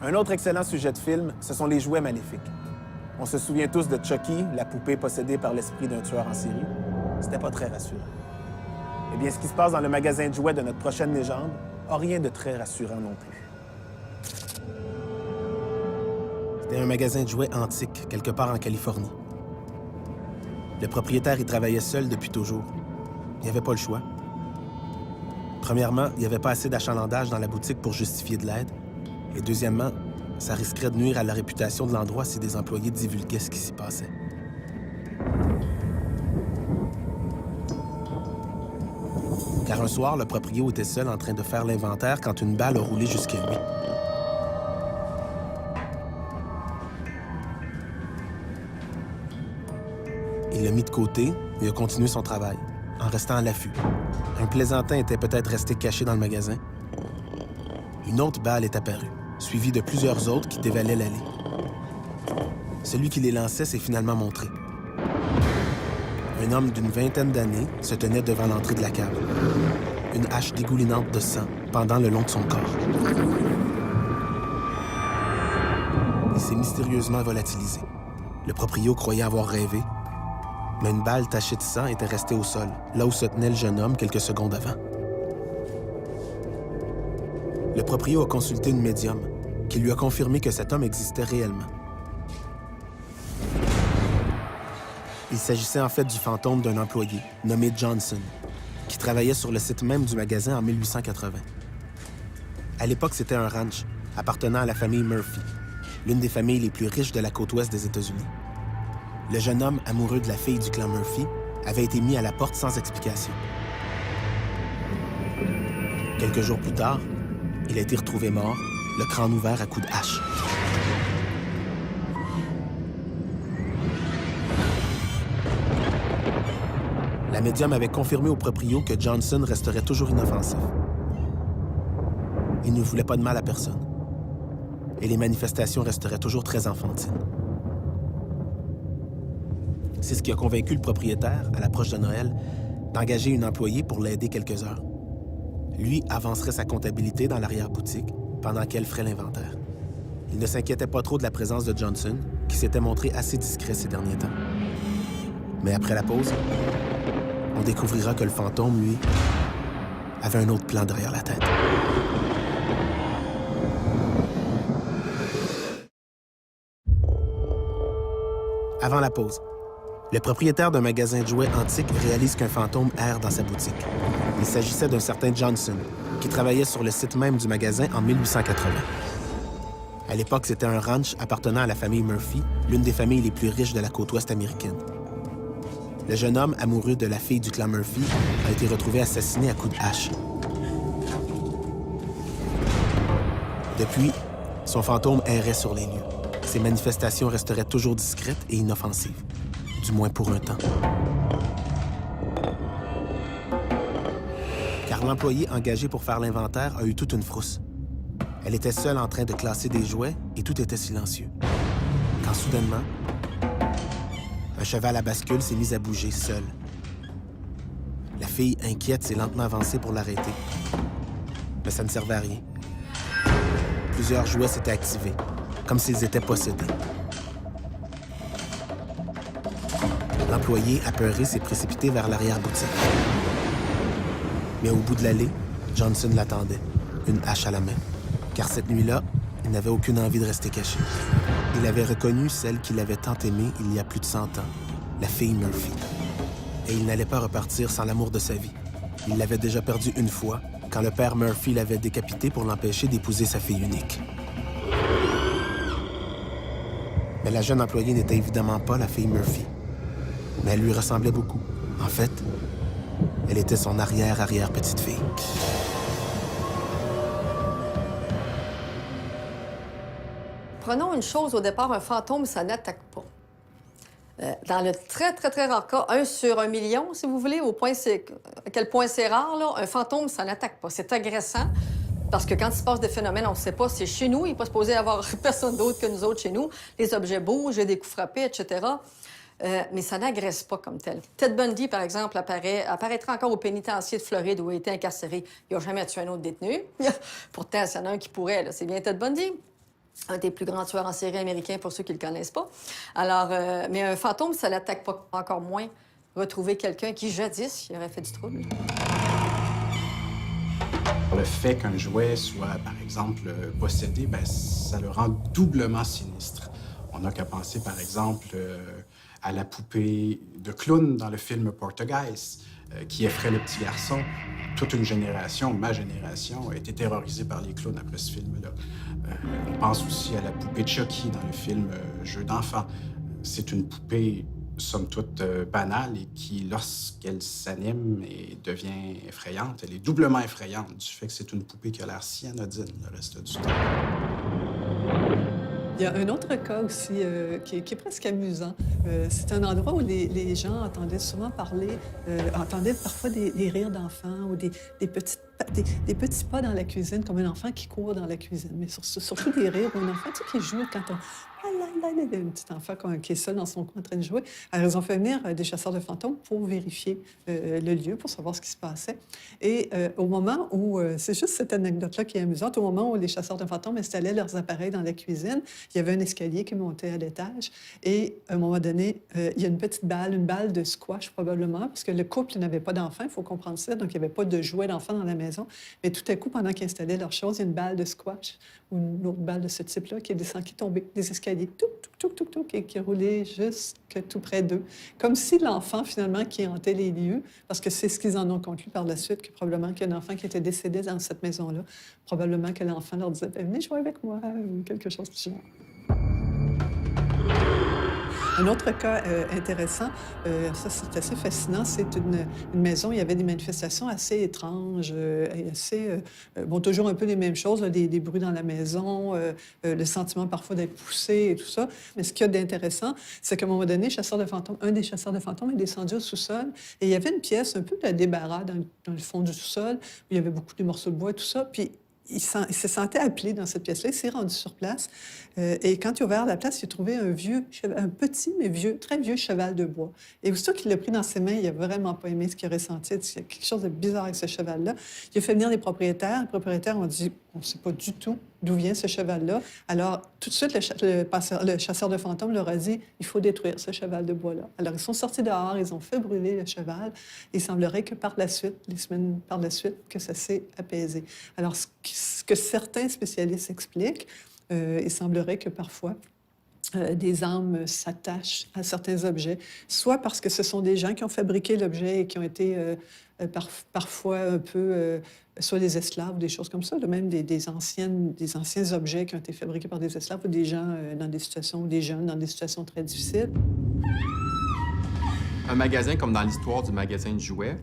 Un autre excellent sujet de film, ce sont les jouets maléfiques. On se souvient tous de Chucky, la poupée possédée par l'esprit d'un tueur en série. C'était pas très rassurant. Eh bien, ce qui se passe dans le magasin de jouets de notre prochaine légende a rien de très rassurant non plus. C'était un magasin de jouets antique, quelque part en Californie. Le propriétaire y travaillait seul depuis toujours. Il n'y avait pas le choix. Premièrement, il n'y avait pas assez d'achalandage dans la boutique pour justifier de l'aide. Et deuxièmement, ça risquerait de nuire à la réputation de l'endroit si des employés divulguaient ce qui s'y passait. Car un soir, le proprio était seul en train de faire l'inventaire quand une balle a roulé jusqu'à lui. Il l'a mis de côté et a continué son travail, en restant à l'affût. Un plaisantin était peut-être resté caché dans le magasin. Une autre balle est apparue, suivie de plusieurs autres qui dévalaient l'allée. Celui qui les lançait s'est finalement montré. Un homme d'une vingtaine d'années se tenait devant l'entrée de la cave. Une hache dégoulinante de sang pendant le long de son corps. Il s'est mystérieusement volatilisé. Le proprio croyait avoir rêvé, mais une balle tachée de sang était restée au sol, là où se tenait le jeune homme quelques secondes avant. Le proprio a consulté une médium qui lui a confirmé que cet homme existait réellement. Il s'agissait en fait du fantôme d'un employé, nommé Johnson, qui travaillait sur le site même du magasin en 1880. À l'époque, c'était un ranch appartenant à la famille Murphy, l'une des familles les plus riches de la côte ouest des États-Unis. Le jeune homme, amoureux de la fille du clan Murphy, avait été mis à la porte sans explication. Quelques jours plus tard, il a été retrouvé mort, le crâne ouvert à coups de hache. La médium avait confirmé au proprio que Johnson resterait toujours inoffensif. Il ne voulait pas de mal à personne. Et les manifestations resteraient toujours très enfantines. C'est ce qui a convaincu le propriétaire, à l'approche de Noël, d'engager une employée pour l'aider quelques heures. Lui avancerait sa comptabilité dans l'arrière-boutique pendant qu'elle ferait l'inventaire. Il ne s'inquiétait pas trop de la présence de Johnson, qui s'était montré assez discret ces derniers temps. Mais après la pause, on découvrira que le fantôme, lui, avait un autre plan derrière la tête. Avant la pause, le propriétaire d'un magasin de jouets antiques réalise qu'un fantôme erre dans sa boutique. Il s'agissait d'un certain Johnson, qui travaillait sur le site même du magasin en 1880. À l'époque, c'était un ranch appartenant à la famille Murphy, l'une des familles les plus riches de la côte ouest américaine. Le jeune homme, amoureux de la fille du clan Murphy, a été retrouvé assassiné à coups de hache. Depuis, son fantôme errait sur les lieux. Ses manifestations resteraient toujours discrètes et inoffensives. Du moins pour un temps. Car l'employé engagé pour faire l'inventaire a eu toute une frousse. Elle était seule en train de classer des jouets et tout était silencieux. Quand soudainement, un cheval à bascule s'est mis à bouger seul. La fille, inquiète, s'est lentement avancée pour l'arrêter. Mais ça ne servait à rien. Plusieurs jouets s'étaient activés, comme s'ils étaient possédés. L'employé, apeuré, s'est précipité vers l'arrière-boutique. Mais au bout de l'allée, Johnson l'attendait, une hache à la main. Car cette nuit-là, il n'avait aucune envie de rester caché. Il avait reconnu celle qu'il avait tant aimée il y a plus de 100 ans, la fille Murphy. Et il n'allait pas repartir sans l'amour de sa vie. Il l'avait déjà perdu une fois, quand le père Murphy l'avait décapité pour l'empêcher d'épouser sa fille unique. Mais la jeune employée n'était évidemment pas la fille Murphy. Mais elle lui ressemblait beaucoup. En fait, elle était son arrière-arrière-petite-fille. Prenons une chose au départ, un fantôme, ça n'attaque pas. Dans le très, très, très rare cas, 1 sur 1 million, si vous voulez, à quel point c'est rare, là, un fantôme, ça n'attaque pas. C'est agressant, parce que quand il se passe des phénomènes, on ne sait pas, c'est chez nous, il n'est pas supposé y avoir personne d'autre que nous autres chez nous. Les objets bougent, j'ai des coups frappés, etc. Mais ça n'agresse pas comme tel. Ted Bundy, par exemple, apparaîtra encore au pénitencier de Floride où il a été incarcéré. Il n'a jamais tué un autre détenu. Pourtant, s'il y en a un qui pourrait, c'est bien Ted Bundy. un des plus grands tueurs en série américains, pour ceux qui ne le connaissent pas. Alors, mais un fantôme, ça l'attaque pas, encore moins retrouver quelqu'un qui, jadis, aurait fait du trouble. Le fait qu'un jouet soit, par exemple, possédé, bien, ça le rend doublement sinistre. On n'a qu'à penser, par exemple, à la poupée de clown dans le film Poltergeist, qui effraie le petit garçon. Toute une génération, ma génération, a été terrorisée par les clowns après ce film-là. On pense aussi à la poupée de Chucky dans le film Jeux d'enfants. C'est une poupée, somme toute, banale et qui, lorsqu'elle s'anime et devient effrayante, elle est doublement effrayante du fait que c'est une poupée qui a l'air si anodine le reste du temps. Il y a un autre cas aussi qui est presque amusant. C'est un endroit où les gens entendaient souvent parler, entendaient parfois des rires d'enfants ou des petits pas dans la cuisine, comme un enfant qui court dans la cuisine, mais surtout des rires ou un enfant qui joue quand on... Un petit enfant qui est seul dans son coin en train de jouer. Alors, ils ont fait venir des chasseurs de fantômes pour vérifier le lieu, pour savoir ce qui se passait. Et au moment où... c'est juste cette anecdote-là qui est amusante. Au moment où les chasseurs de fantômes installaient leurs appareils dans la cuisine, il y avait un escalier qui montait à l'étage. Et à un moment donné, il y a une petite balle, une balle de squash probablement, parce que le couple n'avait pas d'enfant, il faut comprendre ça. Donc, il n'y avait pas de jouets d'enfants dans la maison. Mais tout à coup, pendant qu'ils installaient leurs choses, il y a une balle de squash ou une autre balle de ce type-là qui est descendue, qui est tombée des escaliers. Et qui roulait jusque tout près d'eux. Comme si l'enfant, finalement, qui hantait les lieux, parce que c'est ce qu'ils en ont conclu par la suite, que probablement qu'il y a un enfant qui était décédé dans cette maison-là, probablement que l'enfant leur disait « Venez jouer avec moi » ou quelque chose du genre. Un autre cas intéressant, ça c'est assez fascinant, c'est une maison, il y avait des manifestations assez étranges et assez... bon, toujours un peu les mêmes choses, là, des bruits dans la maison, le sentiment parfois d'être poussé et tout ça. Mais ce qu'il y a d'intéressant, c'est qu'à un moment donné, un des chasseurs de fantômes est descendu au sous-sol et il y avait une pièce un peu de débarras dans le fond du sous-sol, où il y avait beaucoup de morceaux de bois et tout ça, puis il se sentait appelé dans cette pièce-là. Il s'est rendu sur place. Et quand il a ouvert la place, il a trouvé un petit, mais vieux, très vieux cheval de bois. Et aussitôt qu'il l'a pris dans ses mains, il n'a vraiment pas aimé ce qu'il a ressenti. Il y a quelque chose de bizarre avec ce cheval-là. Il a fait venir les propriétaires. Les propriétaires ont dit « On ne sait pas du tout d'où vient ce cheval-là. » Alors, tout de suite, le chasseur de fantômes leur a dit « Il faut détruire ce cheval de bois-là. » Alors, ils sont sortis dehors, ils ont fait brûler le cheval. Il semblerait que par la suite, les semaines par la suite, que ça s'est apaisé. Alors, ce que certains spécialistes expliquent, il semblerait que parfois, des âmes s'attachent à certains objets, soit parce que ce sont des gens qui ont fabriqué l'objet et qui ont été parfois un peu, soit des esclaves ou des choses comme ça, là, même des anciens objets qui ont été fabriqués par des esclaves ou des gens dans des situations, ou des jeunes dans des situations très difficiles. Un magasin, comme dans l'histoire du magasin de jouets,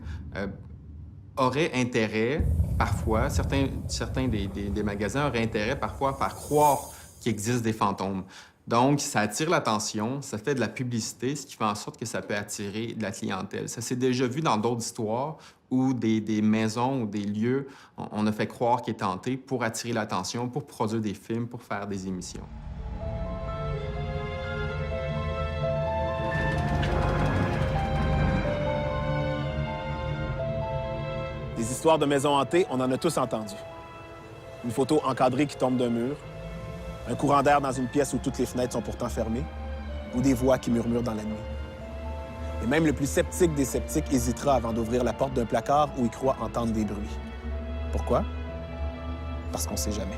aurait intérêt, parfois, certains des magasins auraient intérêt parfois à faire croire qu'il existe des fantômes. Donc, ça attire l'attention, ça fait de la publicité, ce qui fait en sorte que ça peut attirer de la clientèle. Ça s'est déjà vu dans d'autres histoires où des maisons ou des lieux, on a fait croire qu'ils étaient hantés pour attirer l'attention, pour produire des films, pour faire des émissions. Des histoires de maisons hantées, on en a tous entendu. Une photo encadrée qui tombe d'un mur, un courant d'air dans une pièce où toutes les fenêtres sont pourtant fermées, ou des voix qui murmurent dans la nuit. Et même le plus sceptique des sceptiques hésitera avant d'ouvrir la porte d'un placard où il croit entendre des bruits. Pourquoi? Parce qu'on ne sait jamais.